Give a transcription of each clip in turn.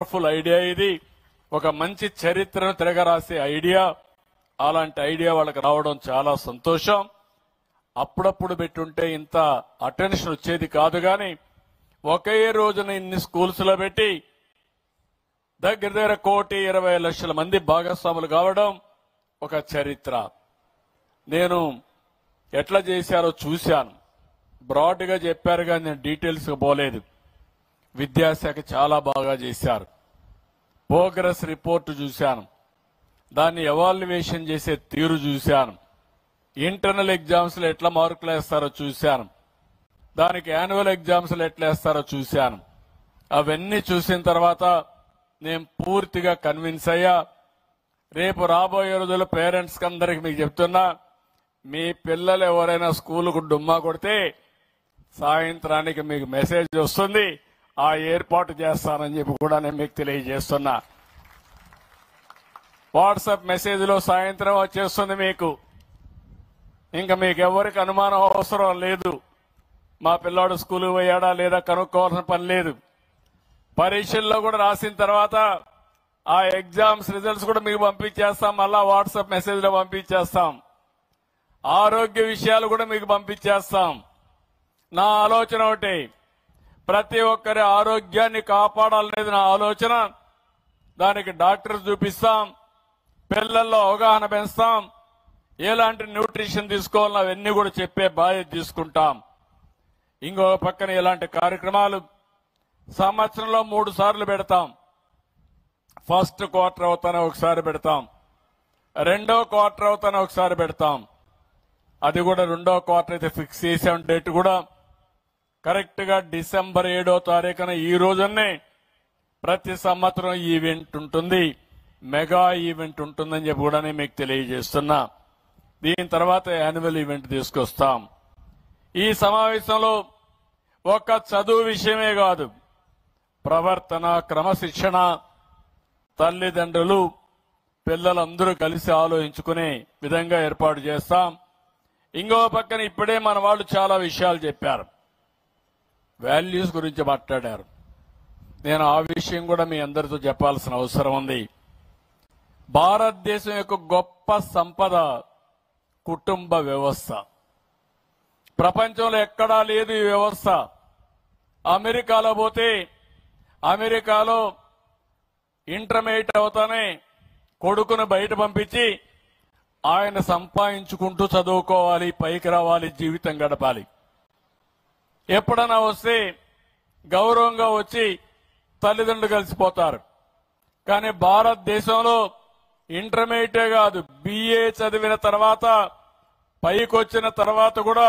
Wonderful idea ఇది. ఒక మంచి చరిత్రను తిరగరాసే ఐడియా. అలాంటి ఐడియా వాళ్ళకి రావడం చాలా సంతోషం. అప్పుడప్పుడు పెట్టుంటే ఇంత అటెన్షన్ వచ్చేది కాదు. కానీ ఒకే రోజున ఇన్ని స్కూల్స్ లో పెట్టి దగ్గర 1,20,00,000 మంది భాగస్వాములు కావడం ఒక చరిత్ర. నేను ఎట్లా చేశారో చూశాను. బ్రాడ్ గా చెప్పారు కానీ నేను డీటెయిల్స్ పోలేదు. విద్యాశాఖ చాలా బాగా చేశారు. ప్రోగ్రెస్ రిపోర్ట్ చూశాను. దాన్ని ఎవాల్యుయేషన్ చేసే తీరు చూశాను. ఇంటర్నల్ ఎగ్జామ్స్ లో ఎట్లా మార్కులు వేస్తారో చూశాను. దానికి యాన్యువల్ ఎగ్జామ్స్ లో ఎట్లా వేస్తారో చూశాను. అవన్నీ చూసిన తర్వాత నేను పూర్తిగా కన్విన్స్ అయ్యా. రేపు రాబోయే రోజుల్లో పేరెంట్స్ అందరికి మీకు చెప్తున్నా, మీ పిల్లలు ఎవరైనా స్కూలుకు డుమ్మా కొడితే సాయంత్రానికి మీకు మెసేజ్ వస్తుంది. ఆ ఏర్పాటు చేస్తానని చెప్పి కూడా నేను మీకు తెలియజేస్తున్నా. వాట్సాప్ మెసేజ్ లో సాయంత్రం వచ్చేస్తుంది మీకు. ఇంకా మీకు ఎవరికి అనుమానం అవసరం లేదు. మా పిల్లాడు స్కూల్కి పోయాడా లేదా కనుక్కోవాల్సిన పని లేదు. పరీక్షల్లో కూడా రాసిన తర్వాత ఆ ఎగ్జామ్స్ రిజల్ట్స్ కూడా మీకు పంపించేస్తాం. మళ్ళా వాట్సాప్ మెసేజ్ లో పంపించేస్తాం. ఆరోగ్య విషయాలు కూడా మీకు పంపించేస్తాం. నా ఆలోచన ఒకటి, ప్రతి ఒక్కరి ఆరోగ్యాన్ని కాపాడాలనేది నా ఆలోచన. దానికి డాక్టర్ చూపిస్తాం, పిల్లల్లో అవగాహన పెంచుతాం, ఎలాంటి న్యూట్రిషన్ తీసుకోవాలో అవన్నీ కూడా చెప్పే బాధ్యత తీసుకుంటాం. ఇంకో పక్కన ఇలాంటి కార్యక్రమాలు సంవత్సరంలో 3 సార్లు పెడతాం. ఫస్ట్ క్వార్టర్ అవుతానే ఒకసారి పెడతాం, రెండో క్వార్టర్ అవుతానే ఒకసారి పెడతాం. అది కూడా రెండో క్వార్టర్ అయితే ఫిక్స్ చేసాం. డేట్ కూడా కరెక్ట్ గా డిసెంబర్ 7వ తారీఖున ఈ రోజునే ప్రతి సంవత్సరం ఈవెంట్ ఉంటుంది, మెగా ఈవెంట్ ఉంటుందని చెప్పి కూడా నేను మీకు తెలియజేస్తున్నా. దీని తర్వాత యాన్యువల్ ఈవెంట్ తీసుకొస్తాం. ఈ సమావేశంలో ఒక చదువు విషయమే కాదు, ప్రవర్తన, క్రమశిక్షణ, తల్లిదండ్రులు, పిల్లలందరూ కలిసి ఆలోచించుకునే విధంగా ఏర్పాటు చేస్తాం. ఇంకో పక్కన ఇప్పుడే మన వాళ్ళు చాలా విషయాలు చెప్పారు. వాల్యూస్ గురించి మాట్లాడారు. నేను ఆ విషయం కూడా మీ అందరితో చెప్పాల్సిన అవసరం ఉంది. భారతదేశం యొక్క గొప్ప సంపద కుటుంబ వ్యవస్థ. ప్రపంచంలో ఎక్కడా లేదు ఈ వ్యవస్థ. అమెరికాలో పోతే అమెరికాలో ఇంటర్మీడియట్ అవుతానే కొడుకును బయట పంపించి ఆయన సంపాదించుకుంటూ చదువుకోవాలి, పైకి రావాలి, జీవితం గడపాలి. ఎప్పుడన్నా వస్తే గౌరవంగా వచ్చి తల్లిదండ్రులు కలిసిపోతారు. కానీ భారతదేశంలో ఇంటర్మీడియటే కాదు, BA చదివిన తర్వాత పైకి వచ్చిన తర్వాత కూడా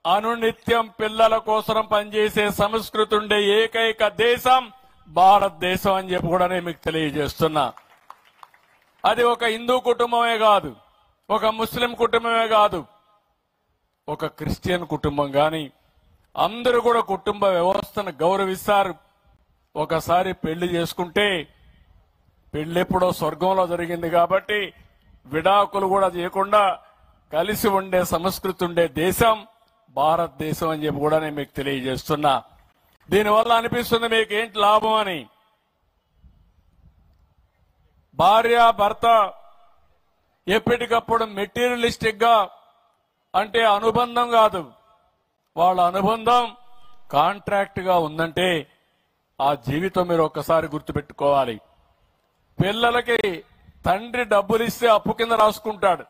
అనునిత్యం పిల్లల కోసం పనిచేసే సంస్కృతి ఉండే ఏకైక దేశం భారతదేశం అని చెప్పి కూడా నేను మీకు తెలియజేస్తున్నా. అది ఒక హిందూ కుటుంబమే కాదు, ఒక ముస్లిం కుటుంబమే కాదు, ఒక క్రిస్టియన్ కుటుంబం కానీ అందరూ కూడా కుటుంబ వ్యవస్థను గౌరవిస్తారు. ఒకసారి పెళ్లి చేసుకుంటే పెళ్లెప్పుడో స్వర్గంలో జరిగింది కాబట్టి విడాకులు కూడా చేయకుండా కలిసి ఉండే సంస్కృతి ఉండే దేశం భారతదేశం అని చెప్పి కూడా నేను మీకు తెలియజేస్తున్నా. దీనివల్ల అనిపిస్తుంది మీకు ఏంటి లాభం అని. భార్య భర్త ఎప్పటికప్పుడు మెటీరియలిస్టిక్ గా, అంటే అనుబంధం కాదు, వాళ్ళ అనుబంధం కాంట్రాక్ట్ గా ఉందంటే ఆ జీవితం మీరు ఒక్కసారి గుర్తుపెట్టుకోవాలి. పిల్లలకి తండ్రి డబ్బులు ఇస్తే అప్పు కింద రాసుకుంటాడు.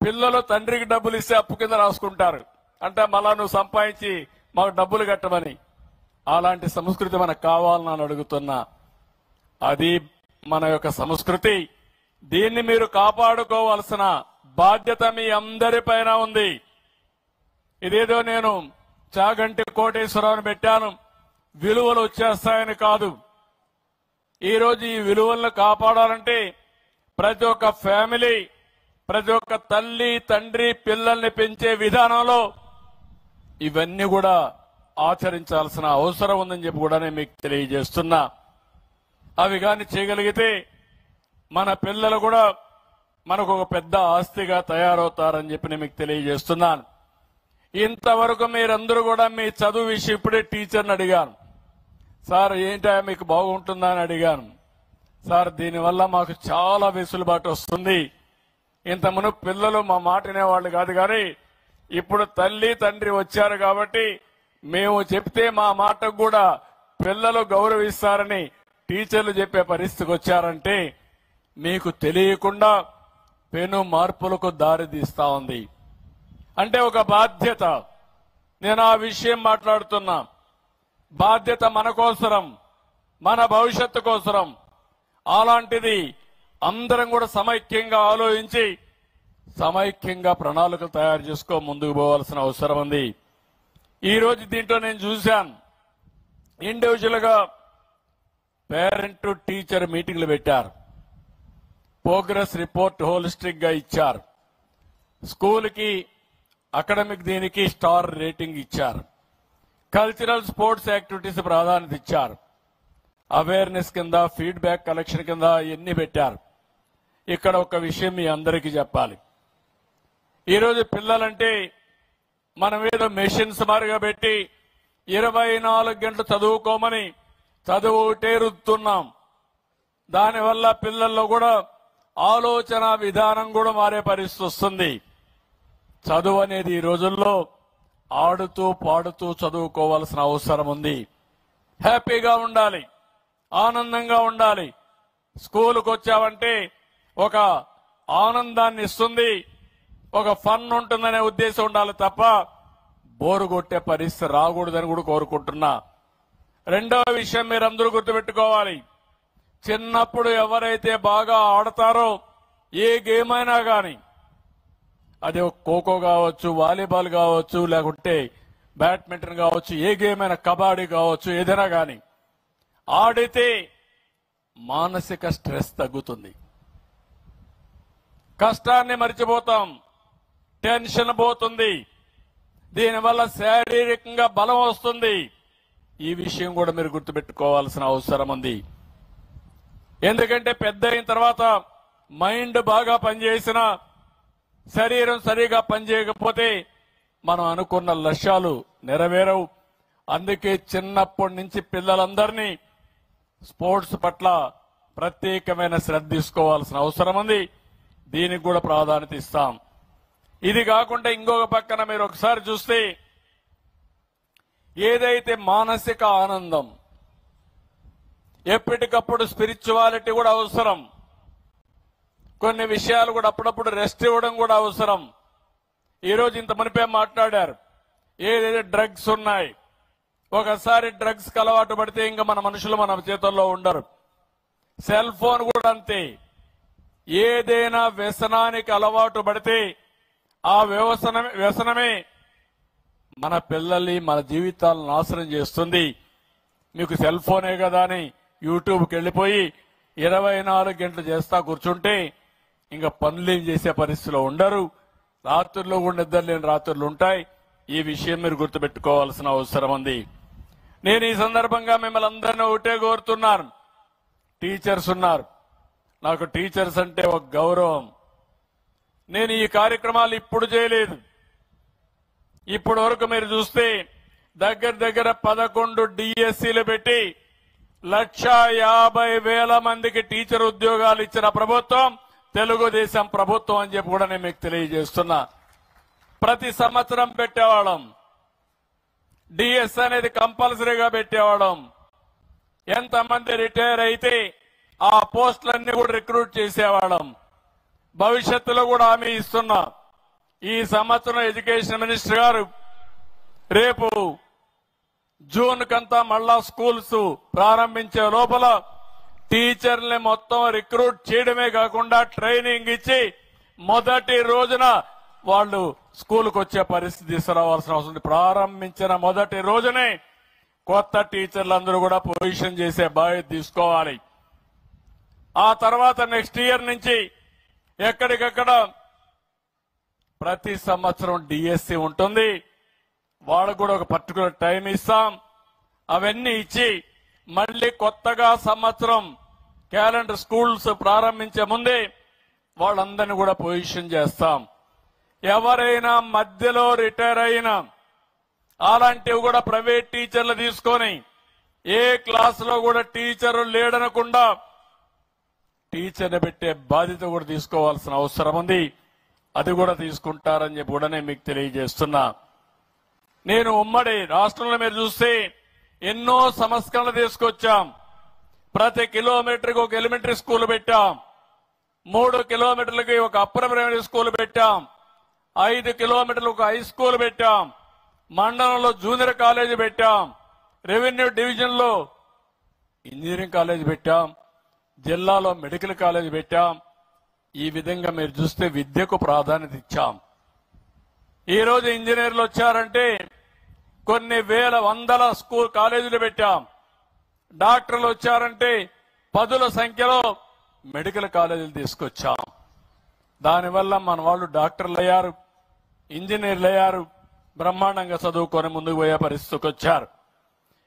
పిల్లలు తండ్రికి డబ్బులు ఇస్తే అప్పు కింద రాసుకుంటారు. అంటే మళ్ళా నువ్వు సంపాదించి మాకు డబ్బులు కట్టమని. అలాంటి సంస్కృతి మనకు కావాలని అడుగుతున్నా. అది మన యొక్క సంస్కృతి. దీన్ని మీరు కాపాడుకోవాల్సిన బాధ్యత మీ అందరిపైన ఉంది. ఇదేదో నేను చాగంటి కోటేశ్వరరావుని పెట్టాను, విలువలు వచ్చేస్తాయని కాదు. ఈరోజు ఈ విలువలను కాపాడాలంటే ప్రతి ఒక్క ఫ్యామిలీ, ప్రతి ఒక్క తల్లి తండ్రి పిల్లల్ని పెంచే విధానంలో ఇవన్నీ కూడా ఆచరించాల్సిన అవసరం ఉందని చెప్పి కూడా నేను మీకు తెలియజేస్తున్నా. అవి కానీ చేయగలిగితే మన పిల్లలు కూడా మనకు ఒక పెద్ద ఆస్తిగా తయారవుతారని చెప్పి నేను మీకు తెలియజేస్తున్నాను. ఇంతవరకు మీరందరూ కూడా మీ చదువు విషయం ఇప్పుడే టీచర్ని అడిగాను. సార్ ఏంటా మీకు బాగుంటుందా అని అడిగాను. సార్ దీనివల్ల మాకు చాలా వెసులుబాటు వస్తుంది. ఇంత మునుపు పిల్లలు మా మాట వినేవాళ్ళు కాదు, కానీ ఇప్పుడు తల్లి తండ్రి వచ్చారు కాబట్టి మేము చెప్తే మా మాటకు కూడా పిల్లలు గౌరవిస్తారని టీచర్లు చెప్పే పరిస్థితికి వచ్చారంటే మీకు తెలియకుండా పెను మార్పులకు దారి తీస్తా ఉంది. అంటే ఒక బాధ్యత. నేను ఆ విషయం మాట్లాడుతున్నా. బాధ్యత మన కోసరం, మన భవిష్యత్తు కోసరం. అలాంటిది అందరం కూడా సమైక్యంగా ఆలోచించి సమైక్యంగా ప్రణాళికలు తయారు చేసుకో ముందుకు పోవాల్సిన అవసరం ఉంది. ఈ రోజు దీంట్లో నేను చూశాను, ఇండివిజువల్ గా పేరెంట్ టు టీచర్ మీటింగ్లు పెట్టారు. ప్రోగ్రెస్ రిపోర్ట్ హోలిస్టిక్ గా ఇచ్చారు. స్కూల్ కి అకాడమిక్ దీనికి స్టార్ రేటింగ్ ఇచ్చారు. కల్చరల్ స్పోర్ట్స్ యాక్టివిటీస్ ప్రాధాన్యత ఇచ్చారు. అవేర్నెస్ కింద ఫీడ్బ్యాక్ కలెక్షన్ కింద ఎన్ని పెట్టారు. ఇక్కడ ఒక విషయం మీ అందరికీ చెప్పాలి. ఈరోజు పిల్లలంటే మనం ఏదో మెషిన్స్ మారిగా పెట్టి 24 గంటలు చదువుకోమని చదువుటే రుద్దుతున్నాం. దానివల్ల పిల్లల్లో కూడా ఆలోచన విధానం కూడా మారే పరిస్థితి వస్తుంది. చదువు అనేది ఈ రోజుల్లో ఆడుతూ పాడుతూ చదువుకోవాల్సిన అవసరం ఉంది. హ్యాపీగా ఉండాలి, ఆనందంగా ఉండాలి. స్కూలుకు వచ్చావంటే ఒక ఆనందాన్ని ఇస్తుంది, ఒక ఫన్ ఉంటుందనే ఉద్దేశం ఉండాలి తప్ప బోరు కొట్టే పరిస్థితి రాకూడదని కూడా కోరుకుంటున్నా. రెండవ విషయం మీరందరూ గుర్తుపెట్టుకోవాలి. చిన్నప్పుడు ఎవరైతే బాగా ఆడతారో ఏ గేమ్ అయినా కానీ, అది ఖోఖో కావచ్చు, వాలీబాల్ కావచ్చు, లేకుంటే బ్యాడ్మింటన్ కావచ్చు, ఏ గేమ్ అయినా, కబడ్డీ కావచ్చు, ఏదైనా కానీ ఆడితే మానసిక స్ట్రెస్ తగ్గుతుంది. కష్టాన్ని మర్చిపోతాం, టెన్షన్ పోతుంది. దీనివల్ల శారీరకంగా బలం వస్తుంది. ఈ విషయం కూడా మీరు గుర్తుపెట్టుకోవాల్సిన అవసరం ఉంది. ఎందుకంటే పెద్ద అయిన తర్వాత మైండ్ బాగా పనిచేసిన శరీరం సరిగా పనిచేయకపోతే మనం అనుకున్న లక్ష్యాలు నెరవేరవు. అందుకే చిన్నప్పటి నుంచి పిల్లలందరినీ స్పోర్ట్స్ పట్ల ప్రత్యేకమైన శ్రద్ధ తీసుకోవాల్సిన అవసరం ఉంది. దీనికి కూడా ప్రాధాన్యత ఇస్తాం. ఇది కాకుండా ఇంకొక పక్కన మీరు ఒకసారి చూస్తే ఏదైతే మానసిక ఆనందం, ఎప్పటికప్పుడు స్పిరిచువాలిటీ కూడా అవసరం. కొన్ని విషయాలు కూడా అప్పుడప్పుడు రెస్ట్ ఇవ్వడం కూడా అవసరం. ఈరోజు ఇంత మునిపే మాట్లాడారు, ఏదైతే డ్రగ్స్ ఉన్నాయి. ఒకసారి డ్రగ్స్ కి అలవాటు పడితే ఇంకా మన మనుషులు మన చేతుల్లో ఉండరు. సెల్ ఫోన్ కూడా అంతే. ఏదైనా వ్యసనానికి అలవాటు పడితే ఆ వ్యసనమే మన పిల్లల్ని, మన జీవితాలను నాశనం చేస్తుంది. మీకు సెల్ ఫోనే కదా అని యూట్యూబ్కి వెళ్ళిపోయి 24 గంటలు చేస్తా కూర్చుంటే ఇంకా పనులేం చేసే పరిస్థితిలో ఉండరు. రాత్రుల్లో కూడా నిద్రలేని రాత్రులు ఉంటాయి. ఈ విషయం మీరు గుర్తుపెట్టుకోవాల్సిన అవసరం ఉంది. నేను ఈ సందర్భంగా మిమ్మల్ని అందరినీ ఒకటే కోరుతున్నాను. టీచర్స్ ఉన్నారు, నాకు టీచర్స్ అంటే ఒక గౌరవం. నేను ఈ కార్యక్రమాలు ఇప్పుడు చేయలేదు. ఇప్పటి వరకు మీరు చూస్తే దగ్గర దగ్గర 11 డిఎస్సీలు పెట్టి 1,50,000 మందికి టీచర్ ఉద్యోగాలు ఇచ్చిన ప్రభుత్వం తెలుగుదేశం ప్రభుత్వం అని చెప్పి కూడా నేను మీకు తెలియజేస్తున్నా. ప్రతి సంవత్సరం పెట్టేవాళ్ళం. డిఎస్ అనేది కంపల్సరీగా పెట్టేవాళ్ళం. ఎంతమంది రిటైర్ అయితే ఆ పోస్టులన్నీ కూడా రిక్రూట్ చేసేవాళ్ళం. భవిష్యత్తులో కూడా హామీ ఇస్తున్నా. ఈ సంవత్సరం ఎడ్యుకేషన్ మినిస్టర్ గారు రేపు జూన్ కంతా మళ్ళా స్కూల్స్ ప్రారంభించే లోపల టీచర్లని మొత్తం రిక్రూట్ చేయడమే కాకుండా ట్రైనింగ్ ఇచ్చి మొదటి రోజున వాళ్ళు స్కూల్కి వచ్చే పరిస్థితి తీసుకురావాల్సిన అవసరం ఉంది. ప్రారంభించిన మొదటి రోజునే కొత్త టీచర్లందరూ కూడా పొజిషన్ చేసే బాధ్యత తీసుకోవాలి. ఆ తర్వాత నెక్స్ట్ ఇయర్ నుంచి ఎక్కడికక్కడ ప్రతి సంవత్సరం డిఎస్సి ఉంటుంది. వాళ్ళకు కూడా ఒక పర్టికులర్ టైం ఇస్తాం. అవన్నీ ఇచ్చి మళ్ళీ కొత్తగా సంవత్సరం క్యాలెండర్ స్కూల్స్ ప్రారంభించే ముందే వాళ్ళందరినీ కూడా పొజిషన్ చేస్తాం. ఎవరైనా మధ్యలో రిటైర్ అయినా అలాంటివి కూడా ప్రైవేట్ టీచర్లు తీసుకొని ఏ క్లాసులో కూడా టీచరు లేడనకుండా టీచర్ని పెట్టే బాధ్యత కూడా తీసుకోవాల్సిన అవసరం ఉంది. అది కూడా తీసుకుంటారని చెప్పి కూడా నేను మీకు తెలియజేస్తున్నా. నేను ఉమ్మడి రాష్ట్రంలో మీరు చూస్తే ఎన్నో సంస్కరణలు తీసుకొచ్చాం. ప్రతి కిలోమీటర్కి ఒక ఎలిమెంటరీ స్కూల్ పెట్టాం. 3 కిలోమీటర్లకి ఒక అప్పర్ ప్రైమరీ స్కూల్ పెట్టాం. 5 కిలోమీటర్లకు ఒక హై స్కూల్ పెట్టాం. మండలంలో జూనియర్ కాలేజీ పెట్టాం. రెవెన్యూ డివిజన్ లో ఇంజనీరింగ్ కాలేజీ పెట్టాం. జిల్లాలో మెడికల్ కాలేజీ పెట్టాం. ఈ విధంగా మీరు చూస్తే విద్యకు ప్రాధాన్యత ఇచ్చాం. ఈ రోజు ఇంజనీర్లు వచ్చారంటే కొన్ని వేల వందల స్కూల్ కాలేజీలు పెట్టాం. డాక్టర్లు వచ్చారంటే పదుల సంఖ్యలో మెడికల్ కాలేజీలు తీసుకొచ్చాం. దానివల్ల మన వాళ్ళు డాక్టర్లు అయ్యారు, ఇంజనీర్లు అయ్యారు, బ్రహ్మాండంగా చదువుకొని ముందుకు పోయే పరిస్థితికి వచ్చారు.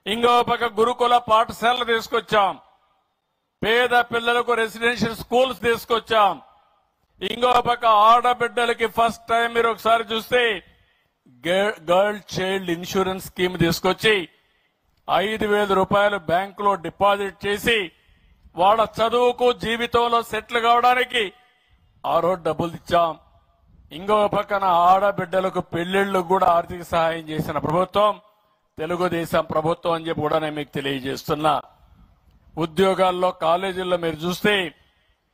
ఇంకో పక్క గురుకుల పాఠశాలలు తీసుకొచ్చాం. పేద పిల్లలకు రెసిడెన్షియల్ స్కూల్స్ తీసుకొచ్చాం. ఇంకో పక్క ఆడబిడ్డలకి ఫస్ట్ టైం మీరు ఒకసారి చూస్తే గర్ల్ చైల్డ్ ఇన్సూరెన్స్ స్కీమ్ తీసుకొచ్చి 5,000 రూపాయలు బ్యాంకులో డిపాజిట్ చేసి వాళ్ళ చదువుకు జీవితంలో సెటిల్ కావడానికి ఆ రోజు డబ్బులు ఇచ్చాం. ఇంకో పక్కన ఆడబిడ్డలకు పెళ్లిళ్లకు కూడా ఆర్థిక సహాయం చేసిన ప్రభుత్వం తెలుగుదేశం ప్రభుత్వం అని చెప్పి కూడా నేను మీకు తెలియజేస్తున్నా. ఉద్యోగాల్లో కాలేజీల్లో మీరు చూస్తే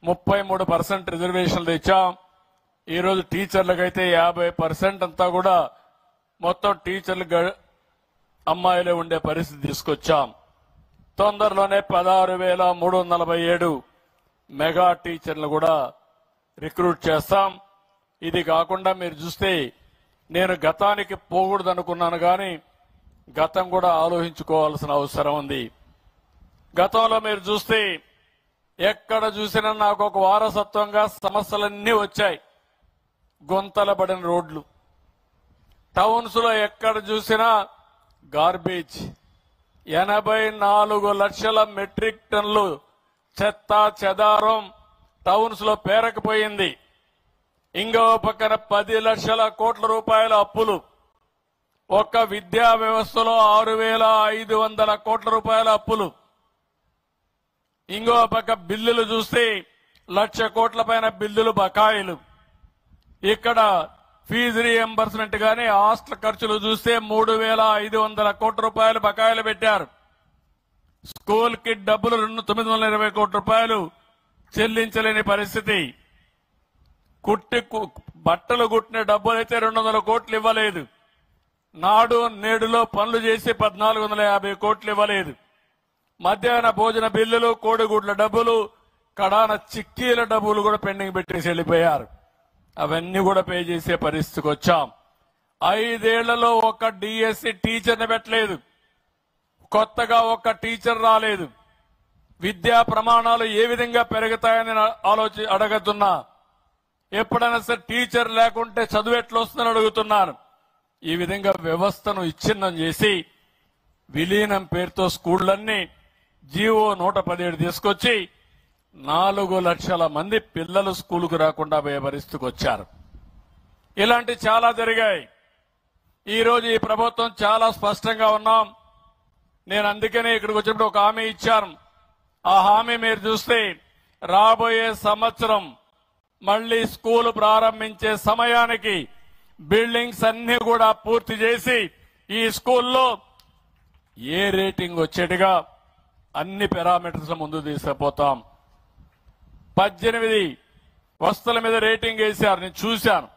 33% రిజర్వేషన్లు ఇచ్చాం. ఈరోజు టీచర్లకైతే 50% అంతా కూడా మొత్తం టీచర్లు అమ్మాయిలే ఉండే పరిస్థితి తీసుకొచ్చాం. తొందరలోనే 16,347 మెగా టీచర్లు కూడా రిక్రూట్ చేస్తాం. ఇది కాకుండా మీరు చూస్తే నేను గతానికి పోకూడదు అనుకున్నాను, కానీ గతం కూడా ఆలోచించుకోవాల్సిన అవసరం ఉంది. గతంలో మీరు చూస్తే ఎక్కడ చూసినా నాకు ఒక వారసత్వంగా సమస్యలన్నీ వచ్చాయి. గుంతల పడిన రోడ్లు, టౌన్స్ లో ఎక్కడ చూసినా గార్బేజ్, 84 లక్షల మెట్రిక్ టన్నులు చెత్త చెదారం టౌన్స్ లో పేరకపోయింది. ఇంకో పక్కన 10 లక్షల కోట్ల రూపాయల అప్పులు, ఒక్క విద్యా వ్యవస్థలో 6,500 కోట్ల రూపాయల అప్పులు. ఇంకో పక్క బిల్లులు చూస్తే 1,00,000 కోట్ల పైన బిల్లులు బకాయిలు. ఇక్కడ ఫీజు రీఎంబర్స్మెంట్ గానీ హాస్టల్ ఖర్చులు చూస్తే 3,500 కోట్ల రూపాయలు బకాయిలు పెట్టారు. స్కూల్ కి డబ్బులు 920 కోట్ల రూపాయలు చెల్లించలేని పరిస్థితి. బట్టలు కుట్టిన డబ్బులైతే 200 కోట్లు ఇవ్వలేదు. నాడు నేడులో పనులు చేసి 1,450 కోట్లు ఇవ్వలేదు. మధ్యాహ్న భోజన బిల్లులు, కోడిగుడ్ల డబ్బులు, కడాన చిక్కీల డబ్బులు కూడా పెండింగ్ పెట్టేసి వెళ్ళిపోయారు. అవన్నీ కూడా పే చేసే పరిస్థితికి వచ్చాం. 5 ఏళ్లలో ఒక్క డిఎస్సి టీచర్ని పెట్టలేదు. కొత్తగా ఒక్క టీచర్ రాలేదు. విద్యా ప్రమాణాలు ఏ విధంగా పెరుగుతాయని అడగతున్నా. ఎప్పుడైనా సరే టీచర్ లేకుంటే చదువు ఎట్లా వస్తుందని అడుగుతున్నాను. ఈ విధంగా వ్యవస్థను ఇచ్ఛిన్నం చేసి విలీనం పేరుతో స్కూళ్లన్నీ జీవో 117 తీసుకొచ్చి 4 లక్షల మంది పిల్లలు స్కూలుకు రాకుండా పోయే పరిస్థితికి వచ్చారు. ఇలాంటి చాలా జరిగాయి. ఈ రోజు ఈ ప్రభుత్వం చాలా స్పష్టంగా ఉన్నాం. నేను అందుకనే ఇక్కడికి వచ్చినప్పుడు ఒక హామీ ఇచ్చాను. ఆ హామీ మీరు చూస్తే రాబోయే సంవత్సరం మళ్లీ స్కూలు ప్రారంభించే సమయానికి బిల్డింగ్స్ అన్ని కూడా పూర్తి చేసి ఈ స్కూల్లో ఏ రేటింగ్ వచ్చేట్టుగా అన్ని పారామీటర్స్ ముందు తీసుకుపోతాం. 18 వస్తువుల మీద రేటింగ్ వేశారు, నేను చూశాను,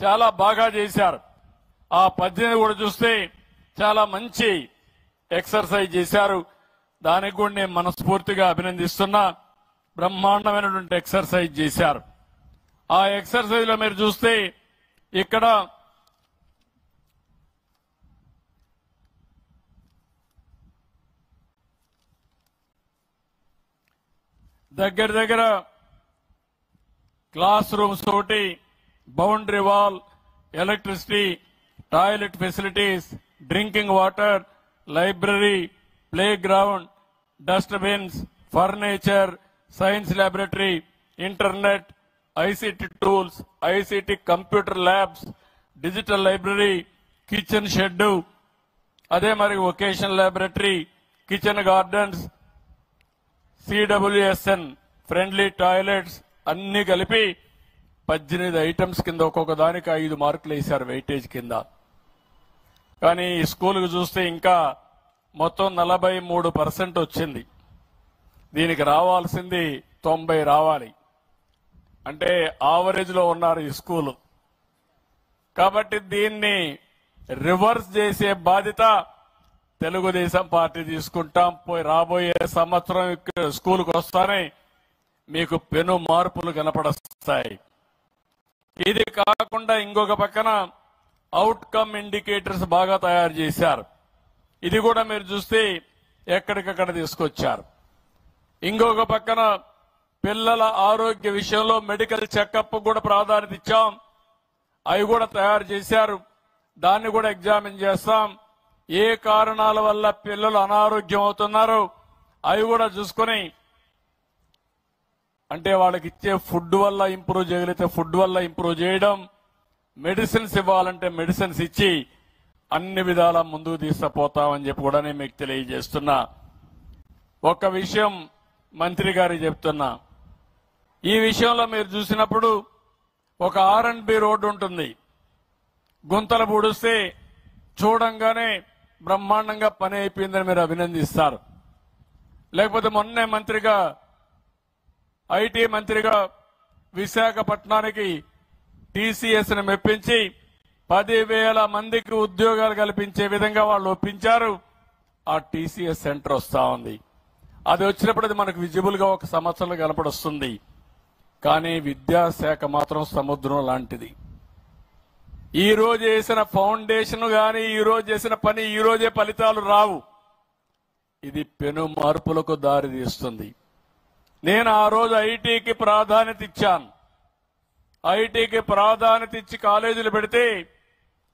చాలా బాగా చేశారు. ఆ 18 కూడా చూస్తే చాలా మంచి ఎక్సర్సైజ్ చేశారు. దానికి కూడా నేను మనస్ఫూర్తిగా అభినందిస్తున్నా. బ్రహ్మాండమైనటువంటి ఎక్సర్సైజ్ చేశారు. ఆ ఎక్సర్సైజ్ లో మీరు చూస్తే ఇక్కడ దగ్గర క్లాస్ రూమ్స్ తోటి boundary wall, electricity, toilet facilities, drinking water, library, play ground, dustbins, furniture, science laboratory, internet, ICT tools, ICT computer labs, digital library, kitchen shed, అదే మరి vocational laboratory, kitchen gardens, CWSN friendly toilets అన్ని కలిపి 18 items కింద ఒక్కొక్క దానికి 5 మార్కులు వేశారు weightage కింద. కానీ ఈ స్కూల్కి చూస్తే ఇంకా మొత్తం 43% వచ్చింది. దీనికి రావాల్సింది 90 రావాలి. అంటే ఆవరేజ్ లో ఉన్నారు ఈ స్కూలు. కాబట్టి దీన్ని రివర్స్ చేసే బాధ్యత తెలుగుదేశం పార్టీ తీసుకుంటాం. రాబోయే సంవత్సరం స్కూల్కి వస్తానే మీకు పెను మార్పులు కనపడస్తాయి. ఇది కాకుండా ఇంకొక పక్కన అవుట్కమ్ ఇండికేటర్స్ బాగా తయారు చేశారు. ఇది కూడా మీరు చూస్తే ఎక్కడికక్కడ తీసుకొచ్చారు. ఇంకొక పక్కన పిల్లల ఆరోగ్య విషయంలో మెడికల్ చెకప్ కూడా ప్రాధాన్యత ఇచ్చాం. అవి కూడా తయారు చేశారు. దాన్ని కూడా ఎగ్జామిన్ చేస్తాం. ఏ కారణాల వల్ల పిల్లలు అనారోగ్యం అవుతున్నారో అవి కూడా చూసుకొని, అంటే వాళ్ళకి ఇచ్చే ఫుడ్ వల్ల ఇంప్రూవ్ చేయగలిగితే ఫుడ్ వల్ల ఇంప్రూవ్ చేయడం, మెడిసిన్స్ ఇవ్వాలంటే మెడిసిన్స్ ఇచ్చి అన్ని విధాలా ముందుకు తీసుకుపోతామని చెప్పి కూడా నేను మీకు తెలియజేస్తున్నా. ఒక విషయం మంత్రి గారికి చెప్తున్నా. ఈ విషయంలో మీరు చూసినప్పుడు ఒక R&B రోడ్డు ఉంటుంది. గుంతలు పూడిస్తే చూడంగానే బ్రహ్మాండంగా పని అయిపోయిందని మీరు అభినందిస్తారు. లేకపోతే మొన్నే మంత్రిగా, ఐటీ మంత్రిగా విశాఖపట్నానికి TCSని మెప్పించి 10,000 మందికి ఉద్యోగాలు కల్పించే విధంగా వాళ్ళు ఒప్పించారు. ఆ TCS సెంటర్ వస్తా ఉంది. అది వచ్చినప్పుడు అది మనకు విజిబుల్ గా ఒక సంవత్సరంలో కనపడొస్తుంది. కానీ విద్యాశాఖ మాత్రం సముద్రం లాంటిది. ఈ రోజు చేసిన ఫౌండేషన్ గాని ఈ రోజు చేసిన పని ఈ రోజే ఫలితాలు రావు. ఇది పెను మార్పులకు దారి తీస్తుంది. నేను ఆ రోజు ఐటీకి ప్రాధాన్యత ఇచ్చాను. ఐటీకి ప్రాధాన్యత ఇచ్చి కాలేజీలు పెడితే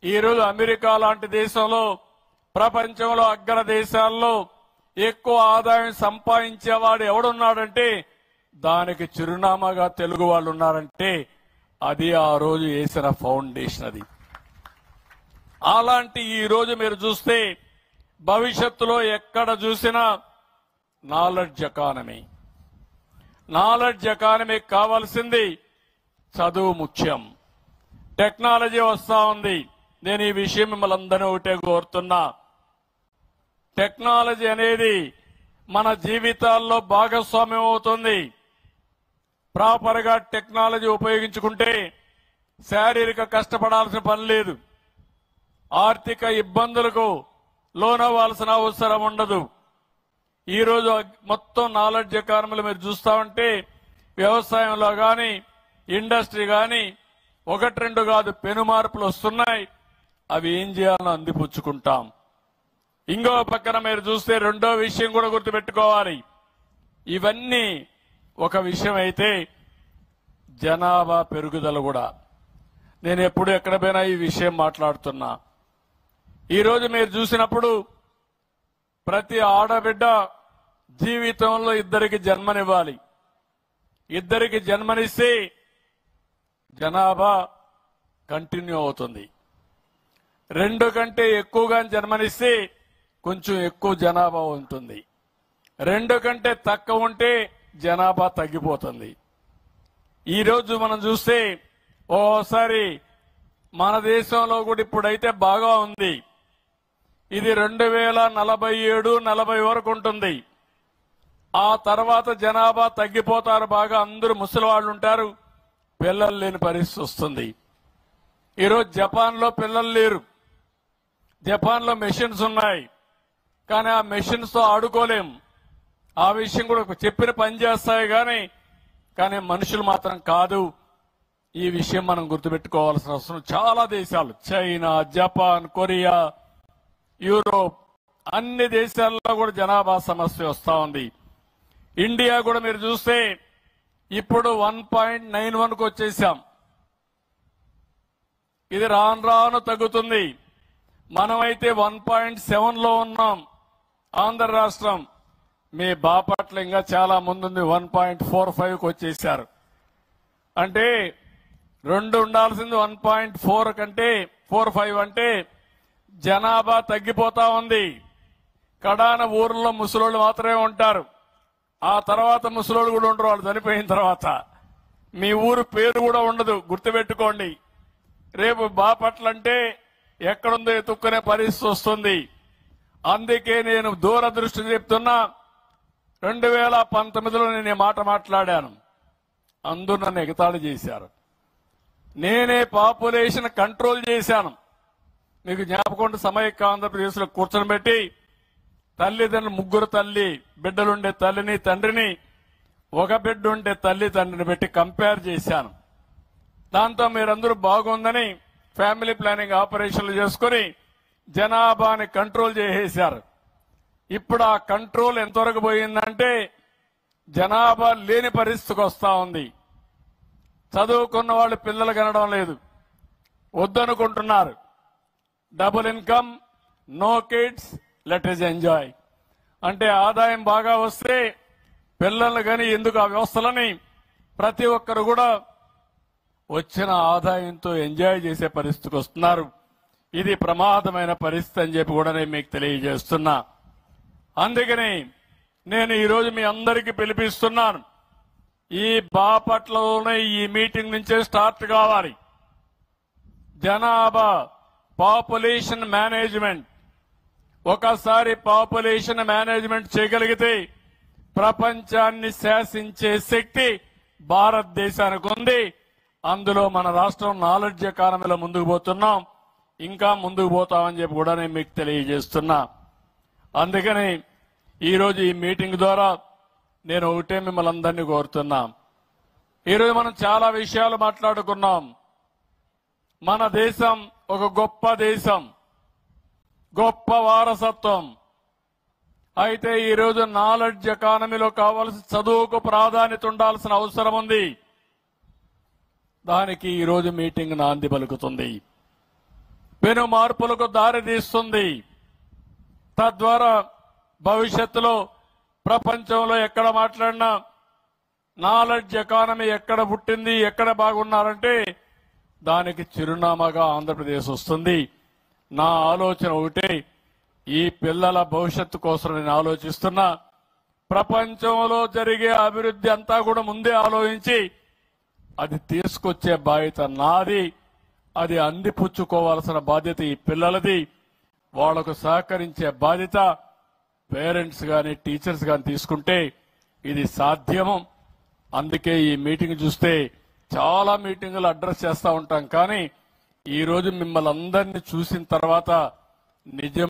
ఈ రోజు అమెరికా లాంటి దేశంలో, ప్రపంచంలో అగ్ర దేశాల్లో ఎక్కువ ఆదాయం సంపాదించేవాడు ఎవడున్నాడంటే దానికి చిరునామాగా తెలుగు వాళ్ళు ఉన్నారంటే అది ఆ రోజు వేసిన ఫౌండేషన్. అది అలాంటి ఈ రోజు మీరు చూస్తే భవిష్యత్తులో ఎక్కడ చూసినా నాలెడ్జ్ ఎకానమీ. నాలెడ్జ్ ఎకానమీకి కావాల్సింది చదువు ముఖ్యం. టెక్నాలజీ వస్తా ఉంది. నేను ఈ విషయం మిమ్మల్ని అందరూ ఒకటే కోరుతున్నా. టెక్నాలజీ అనేది మన జీవితాల్లో భాగస్వామ్యం అవుతుంది. ప్రాపర్ గా టెక్నాలజీ ఉపయోగించుకుంటే శారీరక కష్టపడాల్సిన పని లేదు. ఆర్థిక ఇబ్బందులకు లోనవ్వాల్సిన అవసరం ఉండదు. ఈ రోజు మొత్తం నాలెడ్జ్ ఎకానమీలో మీరు చూస్తా ఉంటే వ్యవసాయంలో గాని, ఇండస్ట్రీ గాని 1-2 కాదు పెను మార్పులు వస్తున్నాయి. అవి ఏం చేయాలో అందిపుచ్చుకుంటాం. ఇంకో పక్కన మీరు చూస్తే రెండో విషయం కూడా గుర్తుపెట్టుకోవాలి. ఇవన్నీ ఒక విషయం అయితే జనాభా పెరుగుదల కూడా. నేను ఎప్పుడు ఎక్కడ పోయినా ఈ విషయం మాట్లాడుతున్నా. ఈరోజు మీరు చూసినప్పుడు ప్రతి ఆడబిడ్డ జీవితంలో 2కి జన్మనివ్వాలి. 2కి జన్మనిస్తే జనాభా కంటిన్యూ అవుతుంది. 2 కంటే ఎక్కువగా జన్మనిస్తే కొంచెం ఎక్కువ జనాభా ఉంటుంది. 2 కంటే తక్కువ ఉంటే జనాభా తగ్గిపోతుంది. ఈరోజు మనం చూస్తే ఓసారి మన దేశంలో కూడా ఇప్పుడైతే బాగా ఉంది. ఇది 2047-40 వరకు ఉంటుంది. ఆ తర్వాత జనాభా తగ్గిపోతారు. బాగా అందరూ ముసలి వాళ్ళు ఉంటారు. పిల్లలు లేని పరిస్థితి వస్తుంది. ఈరోజు జపాన్లో పిల్లలు లేరు. జపాన్లో మెషిన్స్ ఉన్నాయి. కానీ ఆ మెషిన్స్ తో ఆడుకోలేం. ఆ విషయం కూడా చెప్పిన పని చేస్తాయి కానీ మనుషులు మాత్రం కాదు. ఈ విషయం మనం గుర్తుపెట్టుకోవాల్సిన అవసరం. చాలా దేశాలు, చైనా, జపాన్, కొరియా, యూరోప్ అన్ని దేశాల్లో కూడా జనాభా సమస్య వస్తా ఉంది. ఇండియా కూడా మీరు చూస్తే ఇప్పుడు 1.91కు వచ్చేసాం. ఇది రాను రాను తగ్గుతుంది. మనమైతే 1.7లో ఉన్నాం. ఆంధ్ర రాష్ట్రం, మీ బాపట్ల ఇంకా చాలా ముందుంది 1.45కు వచ్చేసారు. అంటే 2 ఉండాల్సింది 1.4 కంటే 45 అంటే జనాభా తగ్గిపోతా ఉంది. కడాన ఊర్లో ముసలోళ్ళు మాత్రమే ఉంటారు. ఆ తర్వాత ముసలోళ్ళు కూడా ఉండరు. వాళ్ళు చనిపోయిన తర్వాత మీ ఊరు పేరు కూడా ఉండదు. గుర్తుపెట్టుకోండి. రేపు బాపట్ల అంటే ఎక్కడుందో ఎత్తుక్కునే పరిస్థితి వస్తుంది. అందుకే నేను దూరదృష్టి చెప్తున్నా. 2019లో నేను ఈ మాట మాట్లాడాను. అందరూ నన్ను ఎగతాళి చేశారు. నేనే పాపులేషన్ కంట్రోల్ చేశాను. మీకు జ్ఞాపకం సమైక్య ఆంధ్రప్రదేశ్లో కూర్చొని పెట్టి తల్లిదండ్రులు ముగ్గురు బిడ్డలుండే తల్లిని తండ్రిని, ఒక బిడ్డ ఉంటే తల్లి తండ్రిని పెట్టి కంపేర్ చేశాను. దాంతో మీరందరూ బాగుందని ఫ్యామిలీ ప్లానింగ్ ఆపరేషన్లు చేసుకుని జనాభాని కంట్రోల్ చేసేశారు. ఇప్పుడు ఆ కంట్రోల్ ఎంతవరకు పోయిందంటే జనాభా లేని పరిస్థితికి వస్తా ఉంది. చదువుకున్న వాళ్ళు పిల్లలు కనడం లేదు, వద్దనుకుంటున్నారు. Double income, no kids, let us enjoy అంటే ఆదాయం బాగా వస్తే పిల్లలు కానీ ఎందుకు ఆ వ్యవస్థలని ప్రతి ఒక్కరు కూడా వచ్చిన ఆదాయంతో ఎంజాయ్ చేసే పరిస్థితికి వస్తున్నారు. ఇది ప్రమాదమైన పరిస్థితి అని చెప్పి కూడా నేను మీకు తెలియజేస్తున్నా. అందుకని నేను ఈరోజు మీ అందరికీ పిలిపిస్తున్నాను. ఈ బాపట్లలోనే ఈ మీటింగ్ నుంచే స్టార్ట్ కావాలి. జనాభా పాపులేషన్ మేనేజ్మెంట్. ఒకసారి పాపులేషన్ మేనేజ్మెంట్ చేయగలిగితే ప్రపంచాన్ని శాసించే శక్తి భారతదేశానికి ఉంది. అందులో మన రాష్ట్రం నాలెడ్జ్ ఎకానమీలో ముందుకు పోతున్నాం, ఇంకా ముందుకు పోతామని చెప్పి కూడా నేను మీకు తెలియజేస్తున్నా. అందుకని ఈరోజు ఈ మీటింగ్ ద్వారా నేను ఒకటే మిమ్మల్ని అందరినీ కోరుతున్నా. ఈరోజు మనం చాలా విషయాలు మాట్లాడుకున్నాం. మన దేశం ఒక గొప్ప దేశం, గొప్ప వారసత్వం. అయితే ఈరోజు నాలెడ్జ్ ఎకానమీలో కావాల్సిన చదువుకు ప్రాధాన్యత ఉండాల్సిన అవసరం ఉంది. దానికి ఈరోజు మీటింగ్ నాంది పలుకుతుంది, పెను మార్పులకు దారి తీస్తుంది. తద్వారా భవిష్యత్తులో ప్రపంచంలో ఎక్కడ మాట్లాడినా నాలెడ్జ్ ఎకానమీ ఎక్కడ పుట్టింది, ఎక్కడ బాగున్నారంటే దానికి చిరునామాగా ఆంధ్రప్రదేశ్ వస్తుంది. నా ఆలోచన ఒకటే, ఈ పిల్లల భవిష్యత్తు కోసం నేను ఆలోచిస్తున్నా. ప్రపంచంలో జరిగే అభివృద్ధి అంతా కూడా ముందే ఆలోచించి అది తీసుకొచ్చే బాధ్యత నాది. అది అందిపుచ్చుకోవాల్సిన బాధ్యత ఈ పిల్లలది. వాళ్లకు సహకరించే బాధ్యత పేరెంట్స్ గాని టీచర్స్ గాని తీసుకుంటే ఇది సాధ్యము. అందుకే ఈ మీటింగ్ చూస్తే చాలా మీటింగులు అడ్రస్ చేస్తా ఉంటాం, కానీ ఈ రోజు మిమ్మల్ని అందరినీ చూసిన తర్వాత నిజం